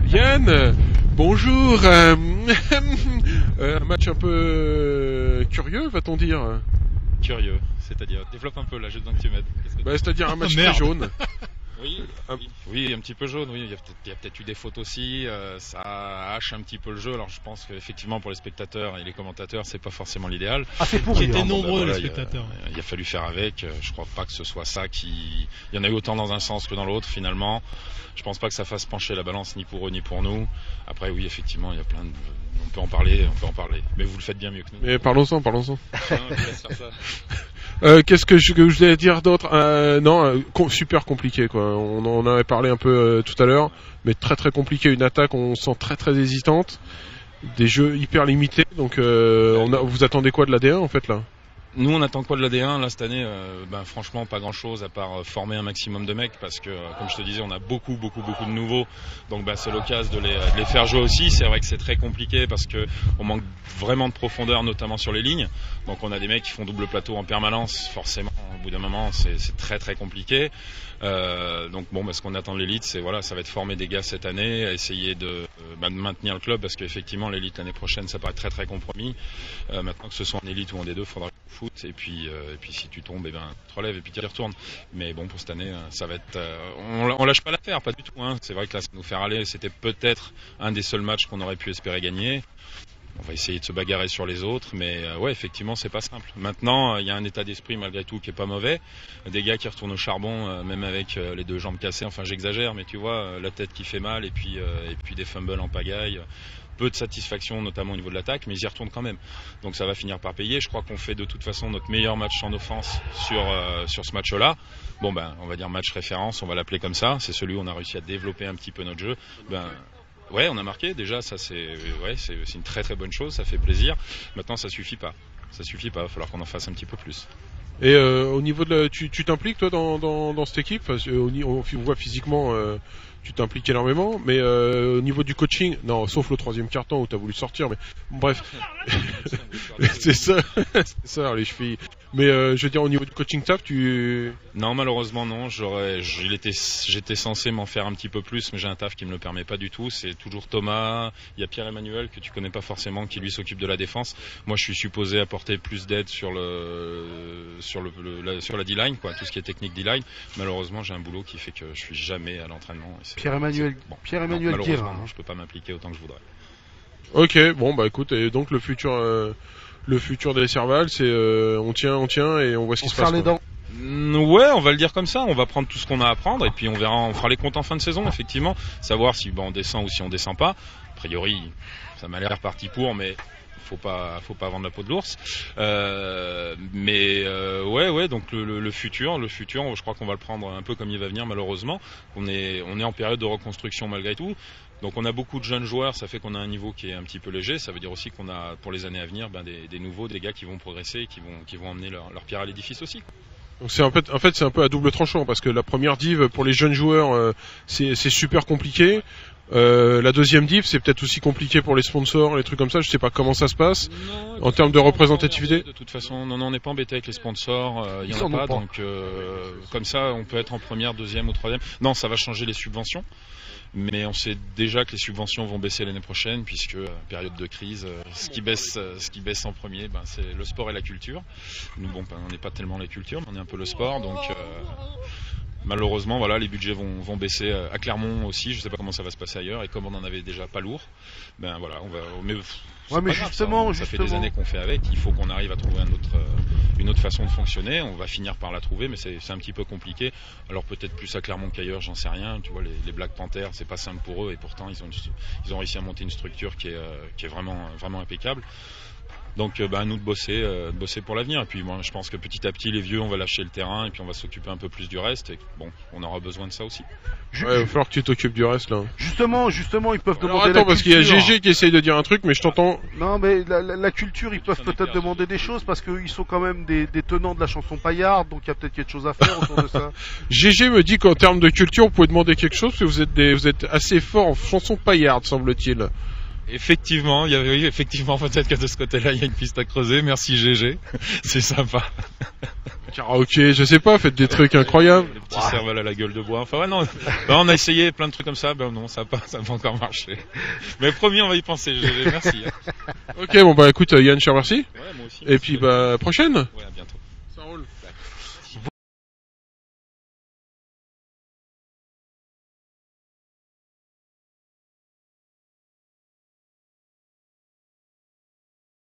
Yann, bonjour. Un match un peu curieux, va-t-on dire? Curieux, c'est-à-dire, développe un peu là, j'ai besoin que tu m'aides. C'est-à-dire un match très jaune. Oui, oui, un petit peu jaune, oui. Il y a peut-être eu des fautes aussi, ça hache un petit peu le jeu. Alors je pense qu'effectivement pour les spectateurs et les commentateurs, c'est pas forcément l'idéal. Ah, c'est pourri. Ils étaient Hein. nombreux les spectateurs. Il a fallu faire avec. Je crois pas que ce soit ça qui. Il y en a eu autant dans un sens que dans l'autre finalement. Je pense pas que ça fasse pencher la balance ni pour eux ni pour nous. Après oui, effectivement, il y a plein de. On peut en parler. Mais vous le faites bien mieux que nous. Mais parlons-en. Non, je laisse faire ça. Qu'est-ce que je voulais dire d'autre? Non, super compliqué quoi. On en avait parlé un peu tout à l'heure, mais très très compliqué. Une attaque, on sent très très hésitante. Des jeux hyper limités. Donc, vous attendez quoi de la D1 en fait là? Nous, on attend quoi de la D1 là cette année? Franchement, pas grand-chose à part former un maximum de mecs parce que, comme je te disais, on a beaucoup de nouveaux. Donc, c'est l'occasion de les faire jouer aussi. C'est vrai que c'est très compliqué parce que on manque vraiment de profondeur, notamment sur les lignes. Donc, on a des mecs qui font double plateau en permanence. Forcément, au bout d'un moment, c'est très très compliqué. Ce qu'on attend de l'élite, c'est voilà, ça va être former des gars cette année, essayer de maintenir le club parce qu'effectivement, l'élite l'année prochaine, ça paraît très très compromis. Maintenant que ce soit en élite ou en D2, faudra foot et puis si tu tombes, tu te relèves et puis tu y retournes. Mais bon, pour cette année, ça va être, on lâche pas l'affaire, pas du tout. Hein. C'est vrai que là, ça nous fait râler. C'était peut-être un des seuls matchs qu'on aurait pu espérer gagner. On va essayer de se bagarrer sur les autres, mais ouais, effectivement, c'est pas simple. Maintenant, il y a un état d'esprit malgré tout qui est pas mauvais. Des gars qui retournent au charbon, même avec les deux jambes cassées. Enfin, j'exagère, mais tu vois, la tête qui fait mal et puis des fumbles en pagaille. Peu de satisfaction, notamment au niveau de l'attaque, mais ils y retournent quand même. Donc ça va finir par payer. Je crois qu'on fait de toute façon notre meilleur match en offense sur ce match-là. Bon, on va dire match référence, on va l'appeler comme ça. C'est celui où on a réussi à développer un petit peu notre jeu. Ouais, on a marqué déjà, ça c'est une très très bonne chose, ça fait plaisir. Maintenant, ça suffit pas. Il va falloir qu'on en fasse un petit peu plus. Et au niveau de tu t'impliques toi dans cette équipe? On voit physiquement tu t'impliques énormément, mais au niveau du coaching, non, sauf le troisième quart-temps où t'as voulu sortir, mais bref, c'est ça les chevilles. Mais je veux dire au niveau du coaching staff, Non, malheureusement non. J'étais censé m'en faire un petit peu plus, mais j'ai un taf qui me le permet pas du tout. C'est toujours Thomas. Il y a Pierre-Emmanuel que tu connais pas forcément, qui lui s'occupe de la défense. Moi, je suis supposé apporter plus d'aide sur la D-line, quoi, tout ce qui est technique D-line. Malheureusement, j'ai un boulot qui fait que je suis jamais à l'entraînement. Pierre-Emmanuel malheureusement, je peux pas m'impliquer autant que je voudrais. Ok, bon écoute, et donc le futur des Serval, c'est on tient et on voit ce qui se passe. Les dents. Ouais, on va le dire comme ça. On va prendre tout ce qu'on a à prendre et puis on verra. On fera les comptes en fin de saison, effectivement, savoir si on descend ou si on descend pas. A priori, ça m'a l'air parti pour, mais faut pas vendre la peau de l'ours. Ouais. Donc le futur, je crois qu'on va le prendre un peu comme il va venir. Malheureusement, on est en période de reconstruction malgré tout. Donc on a beaucoup de jeunes joueurs, ça fait qu'on a un niveau qui est un petit peu léger. Ça veut dire aussi qu'on a pour les années à venir des nouveaux, des gars qui vont progresser, et qui vont emmener leur pierre à l'édifice aussi. Donc c'est en fait c'est un peu à double tranchant parce que la première div pour les jeunes joueurs c'est super compliqué. La deuxième div c'est peut-être aussi compliqué pour les sponsors, les trucs comme ça. Je sais pas comment ça se passe en termes de représentativité. De toute façon, non, on n'est pas embêté avec les sponsors. Il y en a pas, donc comme ça on peut être en première, deuxième ou troisième. Non, ça va changer les subventions. Mais on sait déjà que les subventions vont baisser l'année prochaine puisque période de crise, ce qui baisse en premier, c'est le sport et la culture. Nous, on n'est pas tellement la culture, mais on est un peu le sport, donc malheureusement, voilà, les budgets vont baisser à Clermont aussi. Je sais pas comment ça va se passer ailleurs et comme on en avait déjà pas lourd, voilà, on va. Mais justement, ça fait des années qu'on fait avec. Il faut qu'on arrive à trouver une autre façon de fonctionner. On va finir par la trouver, mais c'est un petit peu compliqué. Alors peut-être plus à Clermont qu'ailleurs, j'en sais rien. Tu vois, les Black Panthers, c'est pas simple pour eux et pourtant ils ont réussi à monter une structure qui est vraiment impeccable. Donc à nous de bosser pour l'avenir. Et puis moi je pense que petit à petit les vieux on va lâcher le terrain et puis on va s'occuper un peu plus du reste. Et bon, on aura besoin de ça aussi. Il va falloir que tu t'occupes du reste là. Justement, ils peuvent demander. Alors attends, parce qu'il y a GG qui essaye de dire un truc, mais je t'entends. Non, mais la culture, ils peuvent peut-être demander des choses parce qu'ils sont quand même des tenants de la chanson paillarde, donc il y a peut-être quelque chose à faire autour de ça. GG me dit qu'en termes de culture, vous pouvez demander quelque chose, parce que vous êtes assez fort en chanson paillarde, semble-t-il. Effectivement, effectivement, peut-être que de ce côté-là, il y a une piste à creuser. Merci GG, c'est sympa. Karaoké, je sais pas, faites des trucs incroyables. Les petits cervelles à la gueule de bois. Enfin, ouais, non. On a essayé plein de trucs comme ça. Ben non, ça n'a pas encore marché. Mais promis, on va y penser. GG, merci. Ok, bon bah écoute, Yann, je te remercie. Ouais, moi aussi. Et puis bah prochaine. Ouais, à bientôt. Ça roule.